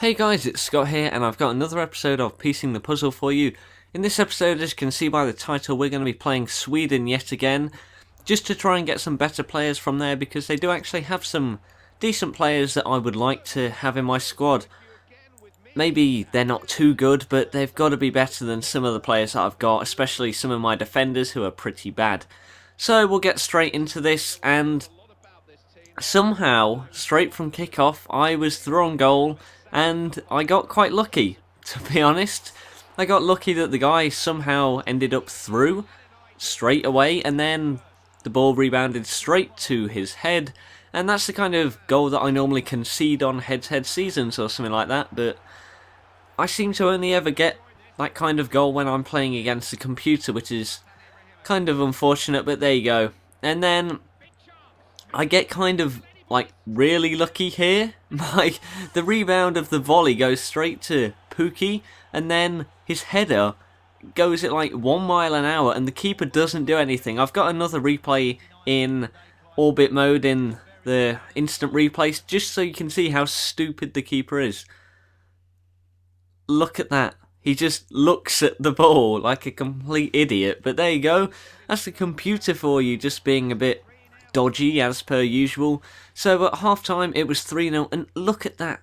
Hey guys, it's Scott here, and I've got another episode of Piecing the Puzzle for you. In this episode, as you can see by the title, we're going to be playing Sweden yet again, just to try and get some better players from there, because they do actually have some decent players that I would like to have in my squad. Maybe they're not too good, but they've got to be better than some of the players that I've got, especially some of my defenders who are pretty bad. So we'll get straight into this, and somehow, straight from kickoff, I was through on goal, and I got quite lucky, to be honest. I got lucky that the guy somehow ended up through straight away, and then the ball rebounded straight to his head, and that's the kind of goal that I normally concede on head-to-head seasons or something like that, but I seem to only ever get that kind of goal when I'm playing against the computer, which is kind of unfortunate, but there you go. And then I get kind of like really lucky here. Like the rebound of the volley goes straight to Pookie, and then his header goes at like 1 mile an hour, and the keeper doesn't do anything. I've got another replay in orbit mode in the instant replays, just so you can see how stupid the keeper is. Look at that. He just looks at the ball like a complete idiot. But there you go. That's the computer for you, just being a bit dodgy as per usual. So at half-time it was 3-0, and look at that.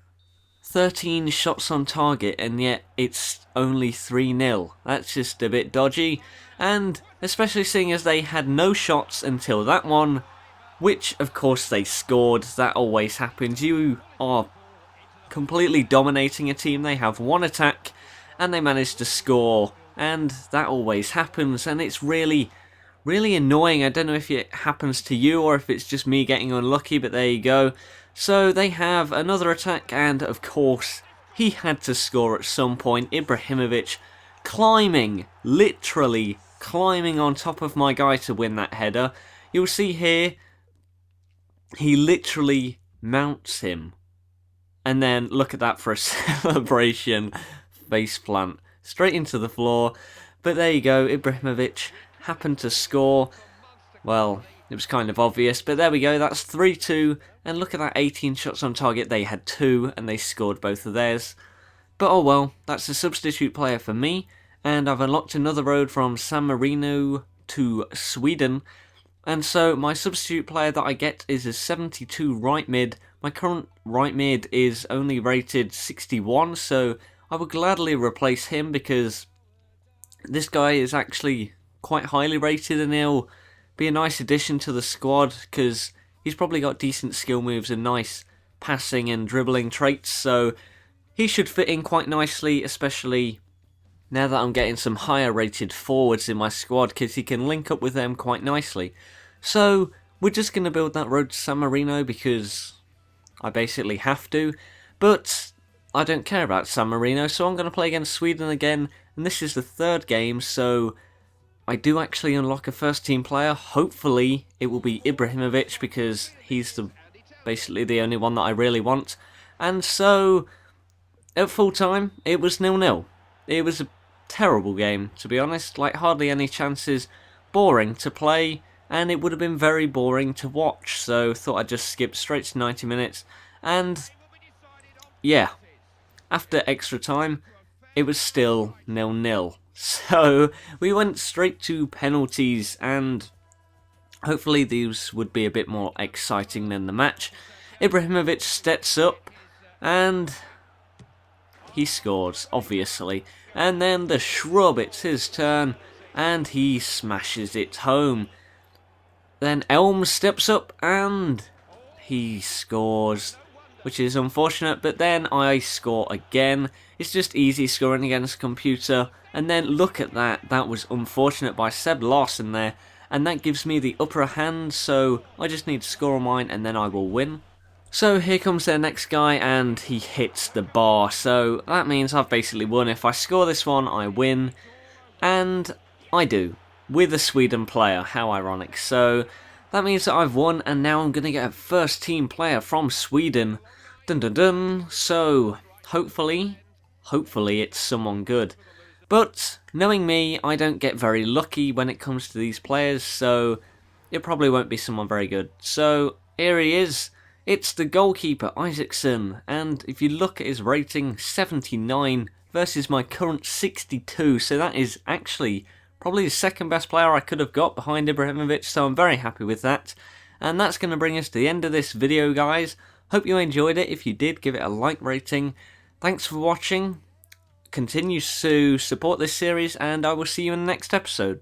13 shots on target, and yet it's only 3-0. That's just a bit dodgy, and especially seeing as they had no shots until that one, which of course they scored. That always happens. You are completely dominating a team, they have one attack, and they manage to score, and that always happens, and it's really annoying. I don't know if it happens to you or if it's just me getting unlucky, but there you go. So they have another attack, and of course he had to score at some point. Ibrahimovic climbing, literally climbing on top of my guy to win that header. You'll see here, he literally mounts him. And then look at that for a celebration. Faceplant straight into the floor. But there you go, Ibrahimovic happened to score. Well, it was kind of obvious, but there we go, that's 3-2, and look at that, 18 shots on target. They had 2, and they scored both of theirs. But oh well, that's a substitute player for me, and I've unlocked another road from San Marino to Sweden, and so my substitute player that I get is a 72 right mid. My current right mid is only rated 61, so I would gladly replace him, because this guy is actually quite highly rated, and he'll be a nice addition to the squad because he's probably got decent skill moves and nice passing and dribbling traits, so he should fit in quite nicely, especially now that I'm getting some higher rated forwards in my squad, because he can link up with them quite nicely. So we're just going to build that road to San Marino because I basically have to, but I don't care about San Marino, so I'm going to play against Sweden again, and this is the third game, so I do actually unlock a first team player. Hopefully it will be Ibrahimovic, because he's basically the only one that I really want. And so at full time it was 0-0. It was a terrible game, to be honest, like hardly any chances, boring to play, and it would have been very boring to watch, so thought I'd just skip straight to 90 minutes. And yeah, after extra time it was still 0-0. So we went straight to penalties, and hopefully these would be a bit more exciting than the match. Ibrahimovic steps up, and he scores, obviously. And then the Shrub, it's his turn, and he smashes it home. Then Elm steps up, and he scores, which is unfortunate, but then I score again. It's just easy scoring against a computer. And then look at that, that was unfortunate by Seb Larsen there, and that gives me the upper hand, so I just need to score on mine and then I will win. So here comes their next guy, and he hits the bar, so that means I've basically won. If I score this one, I win, and I do, with a Sweden player. How ironic. So that means that I've won, and now I'm going to get a first team player from Sweden. Dun dun dun. So hopefully it's someone good. But knowing me, I don't get very lucky when it comes to these players, so it probably won't be someone very good. So here he is. It's the goalkeeper, Isaacson, and if you look at his rating, 79 versus my current 62, so that is actually probably the second best player I could have got behind Ibrahimovic, so I'm very happy with that. And that's going to bring us to the end of this video, guys. Hope you enjoyed it. If you did, give it a like rating. Thanks for watching. Continue to support this series, and I will see you in the next episode.